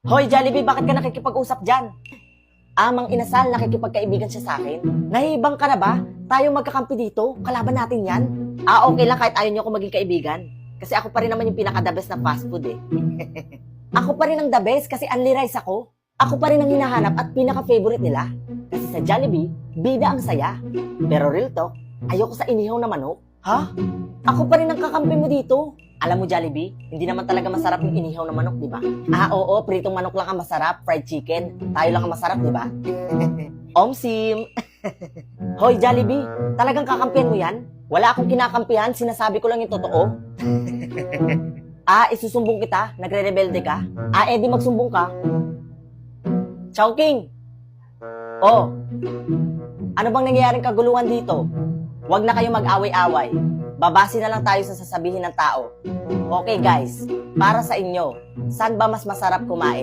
Hoy, Jollibee, bakit ka nakikipag-usap dyan? Amang inasal, nakikipagkaibigan siya sa akin. Nahihibang ka na ba? Tayo magkakampi dito, kalaban natin yan. Okay lang kahit ayaw niyo ako maging kaibigan. Kasi ako pa rin naman yung pinaka-the best na fast food eh. Ako pa rin ang the best kasi only rice ako. Ako pa rin ang hinahanap at pinaka-favorite nila. Kasi sa Jollibee, bida ang saya. Pero real talk, ayoko sa inihaw na manok. Ha? Ako pa rin ang kakampi mo dito. Alam mo, Jollibee, hindi naman talaga masarap yung inihaw na manok, di ba? Oo, pritong manok lang ang masarap, fried chicken. Tayo lang ang masarap, di ba? Omsim! Hoy, Jollibee, talagang kakampihan mo yan? Wala akong kinakampihan, sinasabi ko lang yung totoo. Isusumbong kita? Nagre-rebelde ka? Di magsumbong ka? Chowking! Oh, ano bang nangyayaring kaguluhan dito? Huwag na kayo mag-away-away. Babase na lang tayo sa sasabihin ng tao. Okay guys, para sa inyo, saan ba mas masarap kumain?